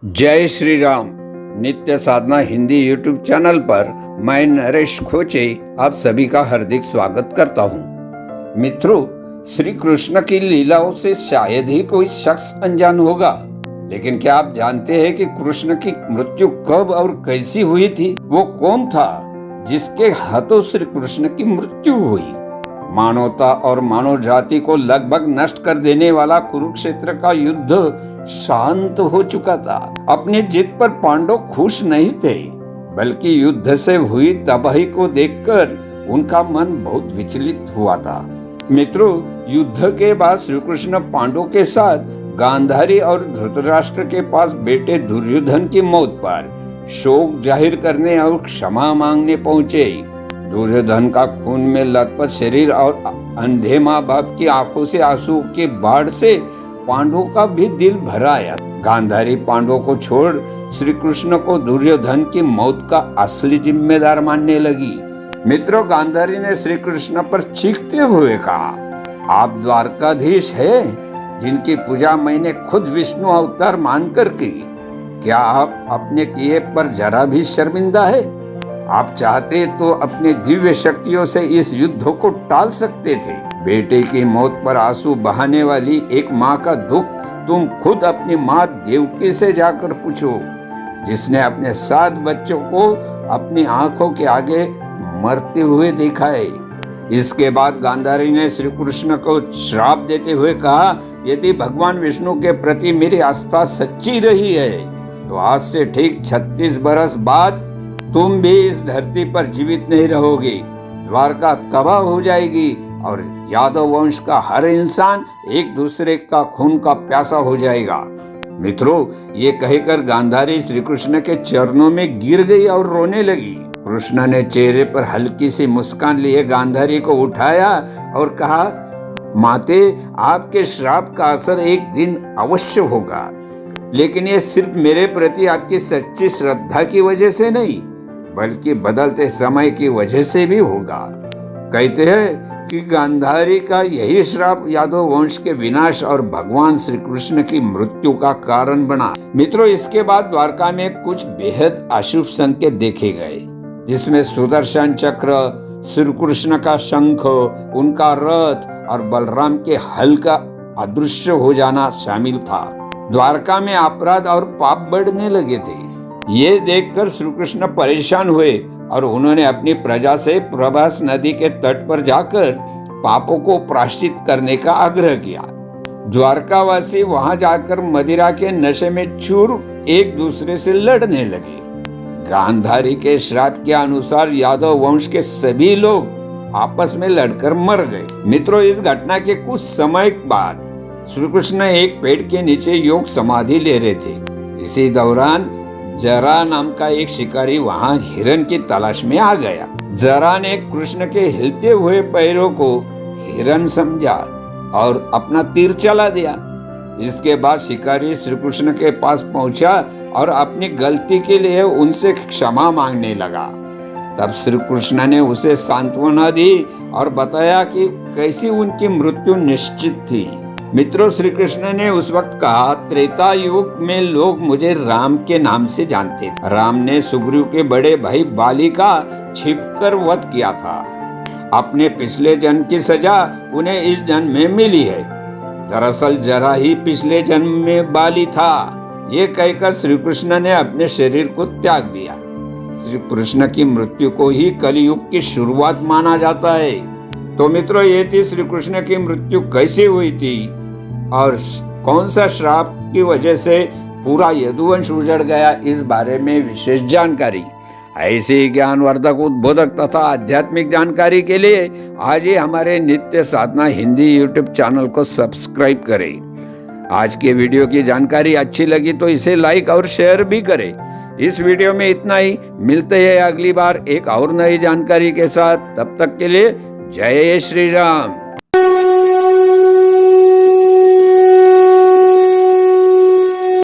जय श्री राम। नित्य साधना Hindi YouTube channel पर मैं नरेश खोचे आप सभी का हार्दिक स्वागत करता हूँ। मित्रों, श्री कृष्ण की लीलाओं से शायद ही कोई शख्स अनजान होगा, लेकिन क्या आप जानते हैं कि कृष्ण की मृत्यु कब और कैसी हुई थी? वो कौन था जिसके हाथों श्री कृष्ण की मृत्यु हुई? मानवता और मानव जाति को लगभग नष्ट कर देने वाला कुरुक्षेत्र का युद्ध शांत हो चुका था। अपनी जीत पर पांडव खुश नहीं थे, बल्कि युद्ध से हुई तबाही को देखकर उनका मन बहुत विचलित हुआ था। मित्रों, युद्ध के बाद श्री कृष्ण पांडवों के साथ गांधारी और धृतराष्ट्र के पास बेटे दुर्योधन की मौत पर शोक जाहिर करने और क्षमा मांगने पहुंचे। दुर्योधन का खून में लथपथ शरीर और अंधे माँ बाप की आंखों से आंसू के बाढ़ से पांडवों का भी दिल भर आया। गांधारी पांडवों को छोड़ श्री कृष्ण को दुर्योधन की मौत का असली जिम्मेदार मानने लगी। मित्रों, गांधारी ने श्री कृष्ण पर चीखते हुए कहा, आप द्वारकाधीश है जिनकी पूजा मैंने खुद विष्णु अवतार मानकर की। क्या आप अपने किए पर जरा भी शर्मिंदा है? आप चाहते तो अपने दिव्य शक्तियों से इस युद्ध को टाल सकते थे। बेटे की मौत पर आंसू बहाने वाली एक माँ का दुख तुम खुद अपनी माँ देवकी से जाकर पूछो, जिसने अपने 7 बच्चों को अपनी आंखों के आगे मरते हुए देखा है। इसके बाद गांधारी ने श्री कृष्ण को श्राप देते हुए कहा, यदि भगवान विष्णु के प्रति मेरी आस्था सच्ची रही है तो आज से ठीक 36 बरस बाद तुम भी इस धरती पर जीवित नहीं रहोगे। द्वारका तबाह हो जाएगी और यादव वंश का हर इंसान एक दूसरे का खून का प्यासा हो जाएगा। मित्रों, ये कहकर गांधारी श्री कृष्ण के चरणों में गिर गई और रोने लगी। कृष्ण ने चेहरे पर हल्की सी मुस्कान लिए गांधारी को उठाया और कहा, माते, आपके श्राप का असर एक दिन अवश्य होगा, लेकिन ये सिर्फ मेरे प्रति आपकी सच्ची श्रद्धा की वजह से नहीं, बल्कि बदलते समय की वजह से भी होगा। कहते हैं कि गांधारी का यही श्राप यादव वंश के विनाश और भगवान श्री कृष्ण की मृत्यु का कारण बना। मित्रों, इसके बाद द्वारका में कुछ बेहद अशुभ संकेत देखे गए, जिसमें सुदर्शन चक्र, श्री कृष्ण का शंख, उनका रथ और बलराम के हल का अदृश्य हो जाना शामिल था। द्वारका में अपराध और पाप बढ़ने लगे थे। ये देखकर श्री कृष्ण परेशान हुए और उन्होंने अपनी प्रजा से प्रभास नदी के तट पर जाकर पापों को प्रायश्चित करने का आग्रह किया। द्वारकावासी वहां जाकर मदिरा के नशे में चूर एक दूसरे से लड़ने लगे। गांधारी के श्राप के अनुसार यादव वंश के सभी लोग आपस में लड़कर मर गए। मित्रों, इस घटना के कुछ समय बाद श्री कृष्ण एक पेड़ के नीचे योग समाधि ले रहे थे। इसी दौरान जरा नाम का एक शिकारी वहां हिरण की तलाश में आ गया। जरा ने कृष्ण के हिलते हुए पैरों को हिरण समझा और अपना तीर चला दिया। इसके बाद शिकारी श्री कृष्ण के पास पहुंचा और अपनी गलती के लिए उनसे क्षमा मांगने लगा। तब श्री कृष्ण ने उसे सांत्वना दी और बताया कि कैसी उनकी मृत्यु निश्चित थी। मित्रों, श्री कृष्ण ने उस वक्त कहा, त्रेता युग में लोग मुझे राम के नाम से जानते थे। राम ने सुग्रीव के बड़े भाई बाली का छिपकर वध किया था। अपने पिछले जन्म की सजा उन्हें इस जन्म में मिली है। दरअसल जरा ही पिछले जन्म में बाली था। ये कहकर श्री कृष्ण ने अपने शरीर को त्याग दिया। श्री कृष्ण की मृत्यु को ही कलियुग की शुरुआत माना जाता है। तो मित्रों, ये थी श्री कृष्ण की मृत्यु कैसे हुई थी और कौन सा श्राप की वजह से पूरा यदुवंश उजड़ गया, इस बारे में विशेष जानकारी। ऐसी ज्ञानवर्धक, उद्बोधक तथा आध्यात्मिक जानकारी के लिए आज ही हमारे नित्य साधना हिंदी यूट्यूब चैनल को सब्सक्राइब करें। आज के वीडियो की जानकारी अच्छी लगी तो इसे लाइक और शेयर भी करें। इस वीडियो में इतना ही। मिलते हैं अगली बार एक और नई जानकारी के साथ। तब तक के लिए जय श्री राम।